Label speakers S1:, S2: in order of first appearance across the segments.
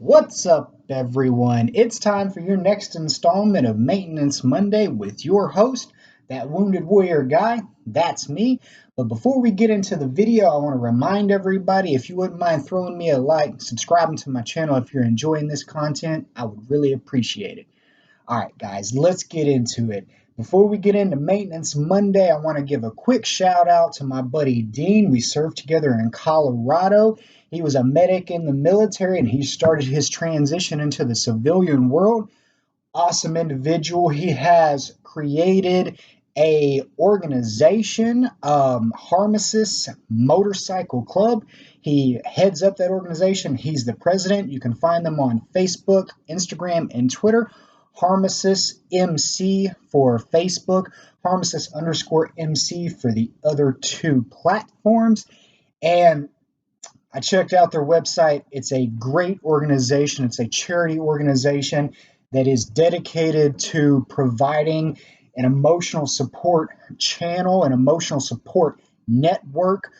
S1: What's up, everyone? It's time for your next installment of Maintenance Monday with your host, that Wounded Warrior guy. That's me. But before we get into the video, I want to remind everybody if you wouldn't mind throwing me a like, subscribing to my channel if you're enjoying this content, I would really appreciate it. All right, guys, let's get into it. Before we get into Maintenance Monday, I want to give a quick shout out to my buddy Dean. We served together in Colorado. He was a medic in the military and he started his transition into the civilian world. Awesome individual. He has created a organization, Harmacist Motorcycle Club. He heads up that organization. He's the president. You can find them on Facebook, Instagram, and Twitter. Harmacist MC for Facebook, Harmacist underscore MC for the other two platforms. And I checked out their website. It's a great organization. It's a charity organization that is dedicated to providing an emotional support channel, an emotional support network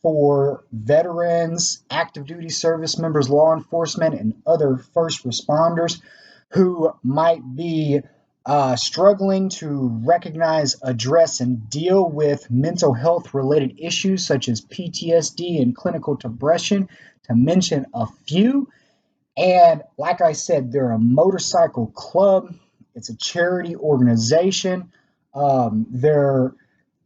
S1: for veterans, active duty service members, law enforcement, and other first responders who might be struggling to recognize, address, and deal with mental health related issues such as PTSD and clinical depression, to mention a few. And like I said, they're a motorcycle club. It's a charity organization.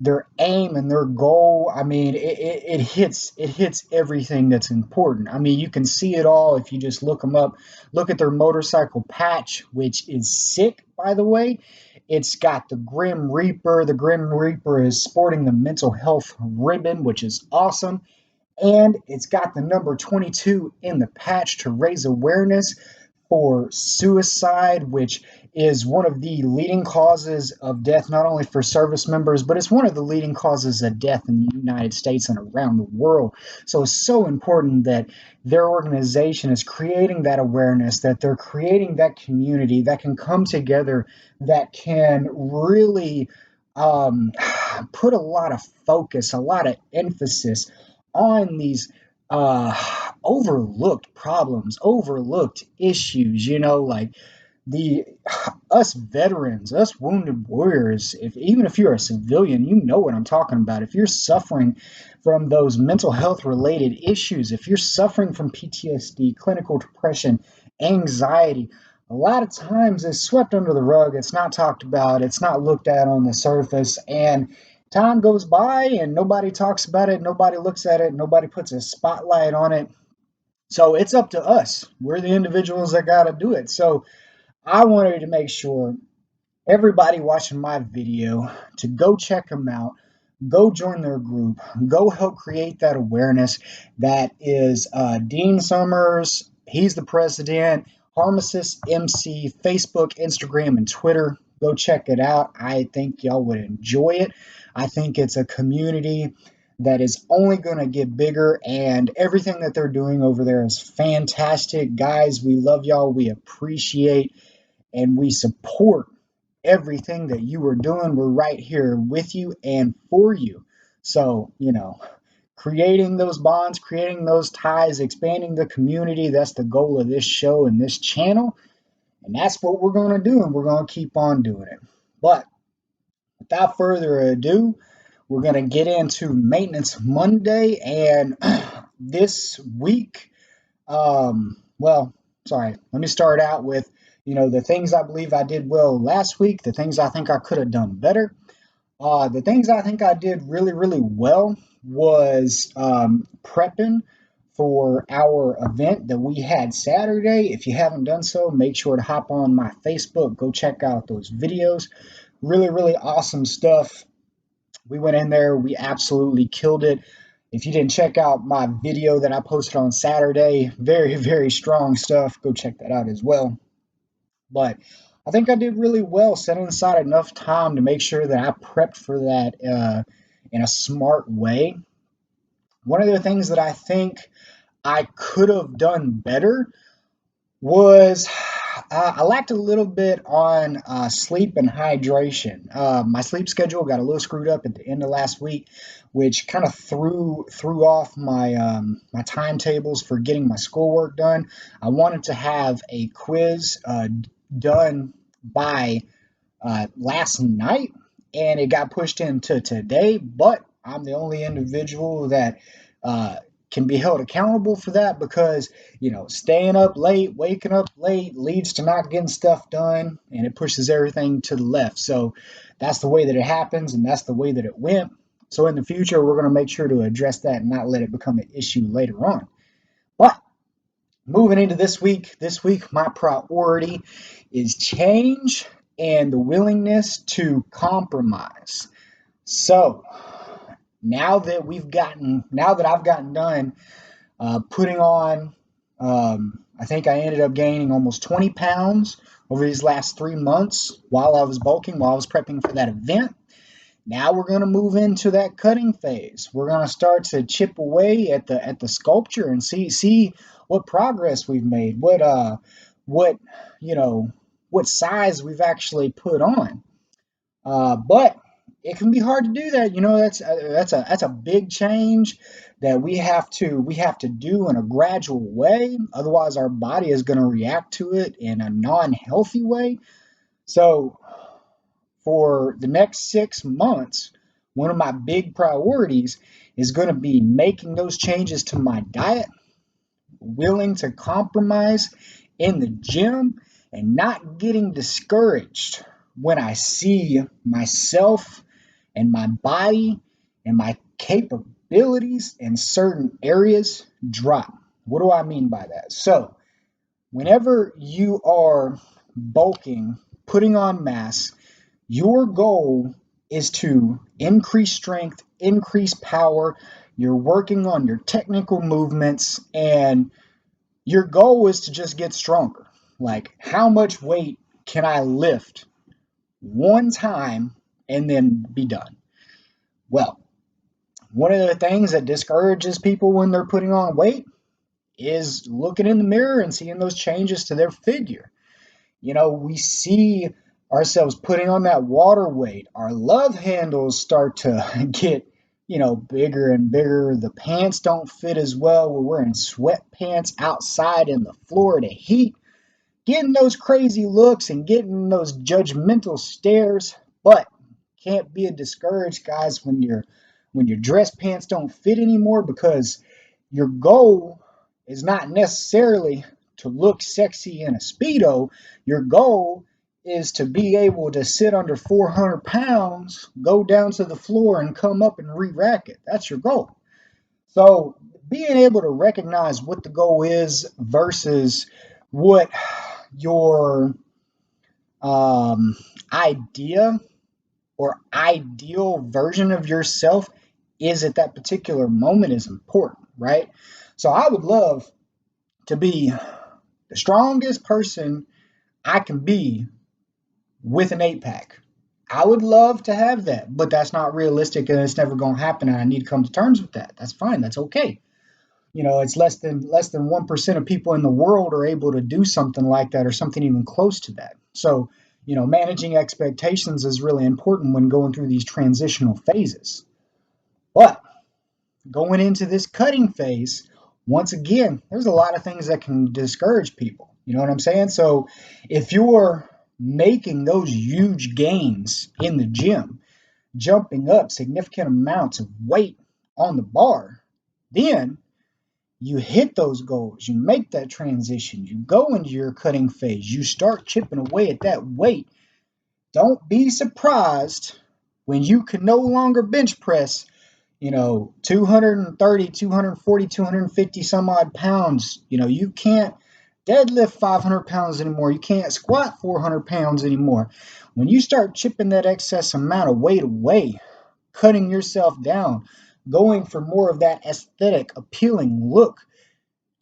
S1: Their aim and their goal, I mean, it hits everything that's important. I mean, you can see it all if you just look them up. Look at their motorcycle patch, which is sick, by the way. It's got the Grim Reaper. The Grim Reaper is sporting the mental health ribbon, which is awesome. And it's got the number 22 in the patch to raise awareness for suicide, which is one of the leading causes of death, not only for service members, but it's one of the leading causes of death in the United States and around the world. So it's so important that their organization is creating that awareness, that they're creating that community that can come together, that can really put a lot of focus, a lot of emphasis on these overlooked problems, overlooked issues, like the us veterans, us wounded warriors. If even if you're a civilian, you know what I'm talking about. If you're suffering from those mental health related issues, if you're suffering from PTSD, clinical depression, anxiety, a lot of times it's swept under the rug. It's not talked about. It's not looked at on the surface. And time goes by and nobody talks about it. Nobody looks at it. Nobody puts a spotlight on it. So it's up to us. We're the individuals that got to do it. So I wanted to make sure everybody watching my video to go check them out, go join their group, go help create that awareness. That is Dean Summers. He's the president. Harmacist MC, Facebook, Instagram, and Twitter. Go check it out. I think y'all would enjoy it. I think it's a community that is only going to get bigger, and everything that they're doing over there is fantastic. Guys, we love y'all. We appreciate and we support everything that you are doing. We're right here with you and for you. So, creating those bonds, creating those ties, expanding the community, that's the goal of this show and this channel. And that's what we're going to do, and we're going to keep on doing it. But without further ado, we're going to get into Maintenance Monday. And this week, sorry, let me start out with, the things I believe I did well last week, the things I think I could have done better. The things I think I did really, really well was prepping for our event that we had Saturday. If you haven't done so, make sure to hop on my Facebook, go check out those videos. Really, really awesome stuff. We went in there, we absolutely killed it. If you didn't check out my video that I posted on Saturday, very, very strong stuff. Go check that out as well. But I think I did really well, setting aside enough time to make sure that I prepped for that in a smart way. One of the things that I think I could have done better was I lacked a little bit on sleep and hydration. My sleep schedule got a little screwed up at the end of last week, which kind of threw off my timetables for getting my schoolwork done. I wanted to have a quiz done by last night, and it got pushed into today. But I'm the only individual that uh, can be held accountable for that because staying up late, waking up late leads to not getting stuff done, and it pushes everything to the left. So that's the way that it happens, and that's the way that it went. So in the future, we're going to make sure to address that and not let it become an issue later on. But moving into this week, my priority is change and the willingness to compromise. So now that I've gotten done putting on, I think I ended up gaining almost 20 pounds over these last 3 months while I was bulking, while I was prepping for that event. Now we're going to move into that cutting phase. We're going to start to chip away at the sculpture and see what progress we've made, what you know what size we've actually put on. But it can be hard to do that. That's a big change that we have to do in a gradual way. Otherwise, our body is going to react to it in a non-healthy way. So for the next 6 months, one of my big priorities is going to be making those changes to my diet, willing to compromise in the gym, and not getting discouraged when I see myself and my body and my capabilities in certain areas drop. What do I mean by that? So, whenever you are bulking, putting on mass, your goal is to increase strength, increase power. You're working on your technical movements, and your goal is to just get stronger. Like, how much weight can I lift one time and then be done? Well, one of the things that discourages people when they're putting on weight is looking in the mirror and seeing those changes to their figure. We see ourselves putting on that water weight. Our love handles start to get, bigger and bigger. The pants don't fit as well. We're wearing sweatpants outside in the Florida heat, getting those crazy looks and getting those judgmental stares. But can't be discouraged, guys, when your dress pants don't fit anymore, because your goal is not necessarily to look sexy in a Speedo. Your goal is to be able to sit under 400 pounds, go down to the floor, and come up and re-rack it. That's your goal. So being able to recognize what the goal is versus what your idea or ideal version of yourself is at that particular moment is important, right? So I would love to be the strongest person I can be with an 8 pack. I would love to have that, but that's not realistic and it's never going to happen. And I need to come to terms with that. That's fine. That's okay. It's less than 1% of people in the world are able to do something like that or something even close to that. So, managing expectations is really important when going through these transitional phases. But going into this cutting phase, once again, there's a lot of things that can discourage people. You know what I'm saying? So if you're making those huge gains in the gym, jumping up significant amounts of weight on the bar, then you hit those goals, you make that transition, you go into your cutting phase, you start chipping away at that weight. Don't be surprised when you can no longer bench press 230, 240, 250 some odd pounds. You can't deadlift 500 pounds anymore. You can't squat 400 pounds anymore. When you start chipping that excess amount of weight away, cutting yourself down, going for more of that aesthetic, appealing look,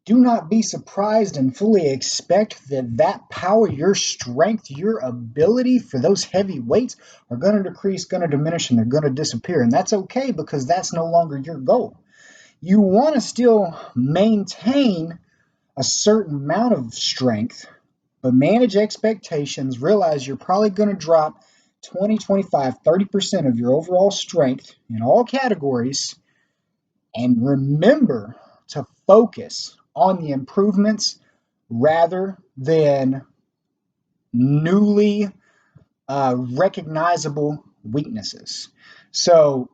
S1: do not be surprised and fully expect that power, your strength, your ability for those heavy weights are going to decrease, going to diminish, and they're going to disappear. And that's okay, because that's no longer your goal. You want to still maintain a certain amount of strength, But manage expectations. Realize you're probably going to drop 20, 25, 30% of your overall strength in all categories. And remember to focus on the improvements rather than newly recognizable weaknesses. So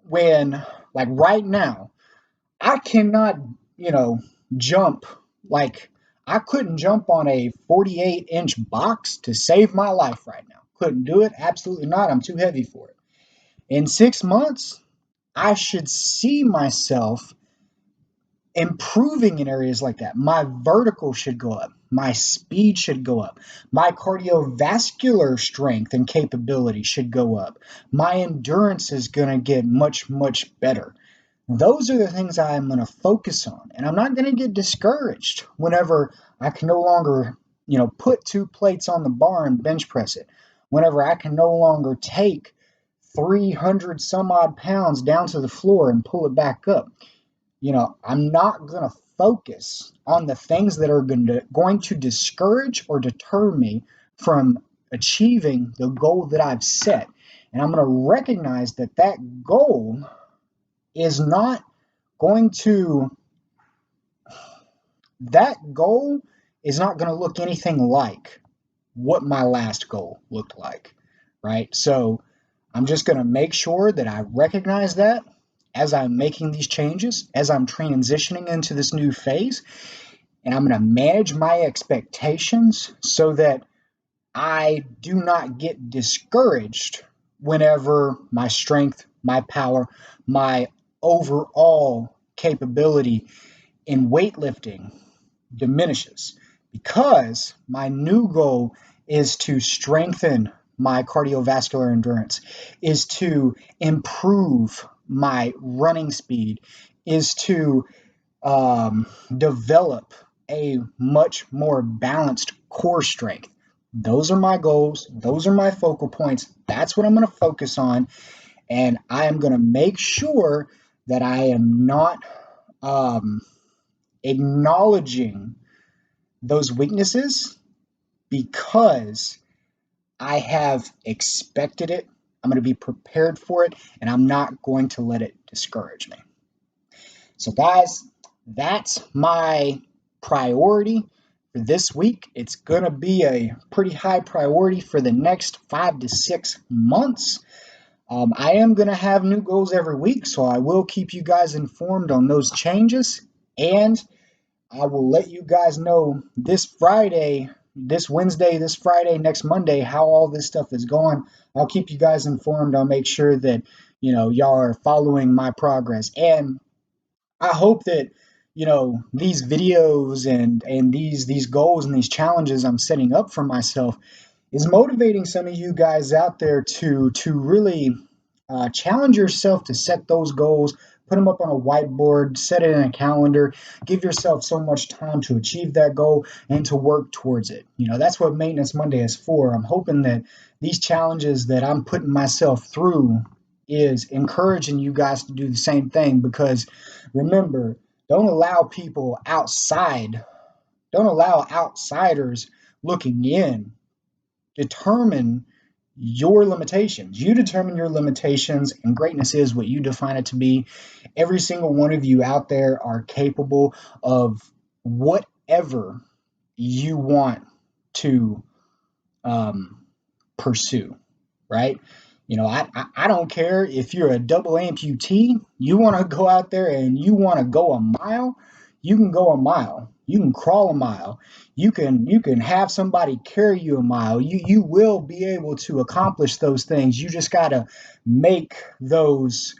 S1: when, like right now, I cannot, jump like I couldn't jump on a 48-inch box to save my life right now. Couldn't do it. Absolutely not. I'm too heavy for it. In 6 months, I should see myself improving in areas like that. My vertical should go up. My speed should go up. My cardiovascular strength and capability should go up. My endurance is going to get much, much better. Those are the things I'm going to focus on. And I'm not going to get discouraged whenever I can no longer, put 2 plates on the bar and bench press it. Whenever I can no longer take 300 some odd pounds down to the floor and pull it back up. I'm not going to focus on the things that are going to discourage or deter me from achieving the goal that I've set. And I'm going to recognize that that goal is not going to, that goal is not going to look anything like what my last goal looked like, right? So I'm just going to make sure that I recognize that as I'm making these changes, as I'm transitioning into this new phase, and I'm going to manage my expectations so that I do not get discouraged whenever my strength, my power, my overall capability in weightlifting diminishes, because my new goal is to strengthen my cardiovascular endurance, is to improve my running speed, is to develop a much more balanced core strength. Those are my goals. Those are my focal points. That's what I'm going to focus on. And I am going to make sure that I am not acknowledging those weaknesses, because I have expected it. I'm going to be prepared for it, and I'm not going to let it discourage me. So, guys, that's my priority for this week. It's going to be a pretty high priority for the next 5 to 6 months. I am going to have new goals every week, so I will keep you guys informed on those changes, and I will let you guys know this Friday, this Wednesday, this Friday, next Monday, how all this stuff is going. I'll keep you guys informed. I'll make sure that, y'all are following my progress. And I hope that, these videos and these goals and these challenges I'm setting up for myself is motivating some of you guys out there to really challenge yourself to set those goals, put them up on a whiteboard, set it in a calendar, give yourself so much time to achieve that goal and to work towards it. That's what Maintenance Monday is for. I'm hoping that these challenges that I'm putting myself through is encouraging you guys to do the same thing, because remember, don't allow outsiders looking in determine your limitations. You determine your limitations, and greatness is what you define it to be. Every single one of you out there are capable of whatever you want to pursue, right? I don't care if you're a double amputee, you want to go out there and you want to go a mile, you can go a mile. You can crawl a mile. You can have somebody carry you a mile. You will be able to accomplish those things. You just got to make those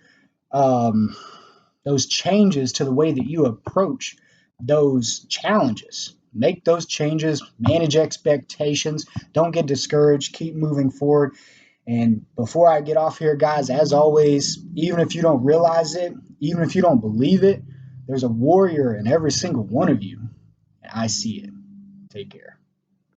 S1: changes to the way that you approach those challenges. Make those changes, manage expectations, don't get discouraged, keep moving forward. And before I get off here, guys, as always, even if you don't realize it, even if you don't believe it, there's a warrior in every single one of you. And I see it. Take care.